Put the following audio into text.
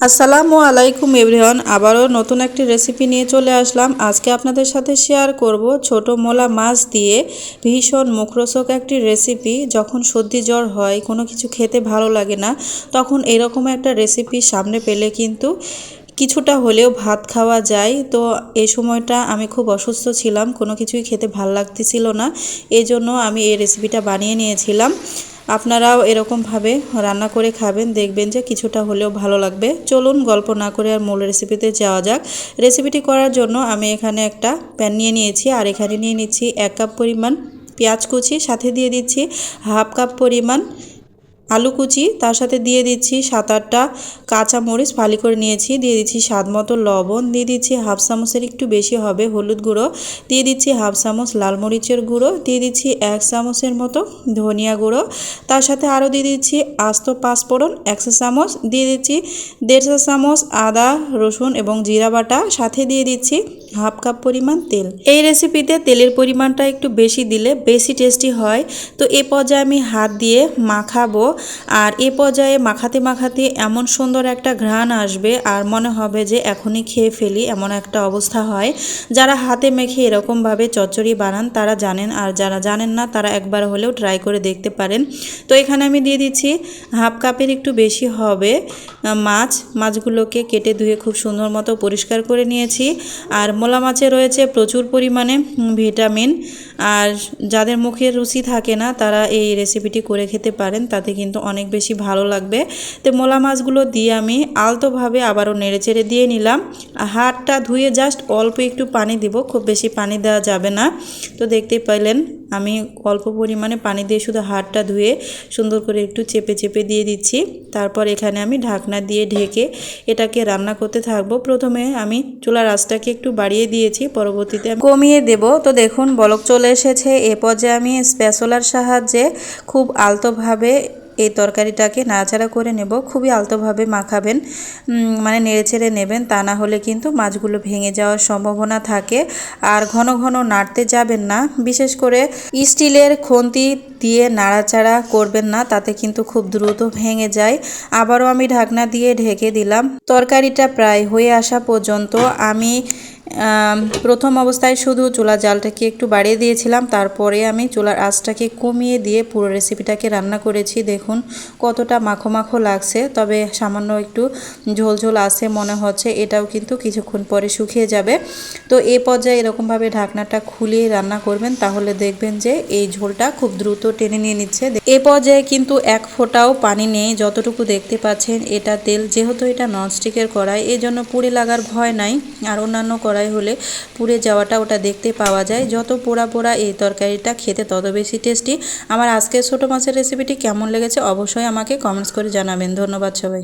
আসসালামু আলাইকুম এভরিওয়ান, আবারও নতুন একটি রেসিপি নিয়ে চলে আসলাম। আজকে আপনাদের সাথে শেয়ার করব ছোট মোলা মাছ দিয়ে ভীষণ মুখরোচক একটি রেসিপি। যখন সর্দি জ্বর হয়, কোনো কিছু খেতে ভালো লাগে না, তখন এরকম একটা রেসিপি সামনে পেলে কিন্তু কিছুটা হলেও ভাত খাওয়া যায়। তো এই সময়টা আমি খুব অসুস্থ ছিলাম, কোনো কিছুই খেতে ভাল লাগতেছিল না, এই জন্য আমি এই রেসিপিটা বানিয়ে নিয়েছিলাম। আপনারাও এরকমভাবে রান্না করে খাবেন, দেখবেন যে কিছুটা হলেও ভালো লাগবে। চলুন গল্প না করে আর মূল রেসিপিতে যাওয়া যাক। রেসিপিটি করার জন্য আমি এখানে একটা প্যান নিয়ে নিয়েছি, আর এখানে নিয়ে নিচ্ছি 1 কাপ পরিমাণ পেঁয়াজ কুচি, সাথে দিয়ে দিচ্ছি হাফ কাপ পরিমাণ আলু কুচি, তার সাথে দিয়ে দিচ্ছি 7-8টা কাঁচামরিচ ফালি করে নিয়েছি, দিয়ে দিচ্ছি স্বাদ মতো লবণ, দিয়ে দিচ্ছি হাফ চামচের একটু বেশি হবে হলুদ গুঁড়ো, দিয়ে দিচ্ছি হাফ চামচ লাল মরিচের গুঁড়ো, দিয়ে দিচ্ছি 1 চামচের মতো ধনিয়া গুঁড়ো, তার সাথে আরও দিয়ে দিচ্ছি আস্ত পাঁচফোড়ন 1 চা চামচ, দিয়ে দিচ্ছি 1.5 চা চামচ আদা রসুন এবং জিরা বাটা, সাথে দিয়ে দিচ্ছি হাফ কাপ পরিমাণ তেল। এই রেসিপিতে তেলের পরিমাণটা একটু বেশি দিলে বেশি টেস্টি হয়। তো এই পর্যায়ে আমি হাত দিয়ে মাখাবো, আর এই পর্যায়ে মাখাতে মাখাতে এমন সুন্দর একটা ঘ্রাণ আসবে আর মনে হবে যে এখনই খেয়ে ফেলি, এমন একটা অবস্থা হয়। যারা হাতে মেখে এরকমভাবে চচ্চড়ি বানান তারা জানেন, আর যারা জানেন না তারা একবার হলেও ট্রাই করে দেখতে পারেন। তো এখানে আমি দিয়ে দিচ্ছি হাফ কাপের একটু বেশি হবে মাছগুলোকে কেটে ধুয়ে খুব সুন্দর মতো পরিষ্কার করে নিয়েছি। আর মোলা মাছে রয়েছে প্রচুর পরিমাণে ভিটামিন, আর যাদের মুখের রুচি থাকে না তারা এই রেসিপিটি করে খেতে পারেন, তাতে কিন্তু অনেক বেশি ভালো লাগবে। তো মোলা মাছগুলো দিয়ে আমি আলতোভাবে আবারও নেড়েচেড়ে দিয়ে নিলাম। হাতটা ধুয়ে জাস্ট অল্প একটু পানি দিব, খুব বেশি পানি দেওয়া যাবে না। তো দেখতেই পাইলেন আমি অল্প পরিমাণে পানি দিয়ে শুধু হাতটা ধুয়ে সুন্দর করে একটু চেপে চেপে দিয়ে দিচ্ছি। তারপর এখানে আমি ঢাকনা দিয়ে ঢেকে এটাকে রান্না করতে থাকবো। প্রথমে আমি চুলার আঁচটাকে একটু বাড়িয়ে দিয়েছি, পরবর্তীতে কমিয়ে দেব। তো দেখুন বলক চলে এসেছে। এ পর্যায়ে আমি স্প্যাচুলার সাহায্যে খুব আলতোভাবে এই তরকারিটাকে নাড়াচাড়া করে নেব। খুবই আলতোভাবে মাখাবেন, মানে নেড়েচেড়ে নেবেন, তা না হলে কিন্তু মাছগুলো ভেঙে যাওয়ার সম্ভাবনা থাকে। আর ঘন ঘন নাড়তে যাবেন না, বিশেষ করে স্টিলের খুন্তি দিয়ে নাড়াচাড়া করবেন না, তাতে কিন্তু খুব দ্রুত ভেঙে যায়। আবারও আমি ঢাকনা দিয়ে ঢেকে দিলাম। তরকারিটা প্রায় হয়ে আসা পর্যন্ত আমি প্রথম অবস্থায় শুধু চুলার জালটাকে একটু বাড়িয়ে দিয়েছিলাম, তারপরে আমি চুলার আঁচটাকে কমিয়ে দিয়ে পুরো রেসিপিটাকে রান্না করেছি। দেখুন কতটা মাখো মাখো লাগছে, তবে সামান্য একটু ঝোল ঝোল আছে মনে হচ্ছে, এটাও কিন্তু কিছুক্ষণ পরে শুকিয়ে যাবে। তো এই পর্যায়ে এরকমভাবে ঢাকনাটা খুলিয়ে রান্না করবেন, তাহলে দেখবেন যে এই ঝোলটা খুব দ্রুত টেনে নিয়ে নিচ্ছে। এই পর্যায়ে কিন্তু এক ফোঁটাও পানি নেই, যতটুকু দেখতে পাচ্ছেন এটা তেল, যেহেতু এটা ননস্টিকের কড়াই, এই জন্য পুড়ে লাগার ভয় নাই। আর অন্যান্য কড়াই হলে পুড়ে যাওয়াটা ওটা দেখতে পাওয়া যায়। যত পোড়া পোড়া এই তরকারিটা খেতে তত বেশি টেস্টি। আমার আজকের ছোটো মাছের রেসিপিটি কেমন লেগেছে অবশ্যই আমাকে কমেন্টস করে জানাবেন। ধন্যবাদ সবাই।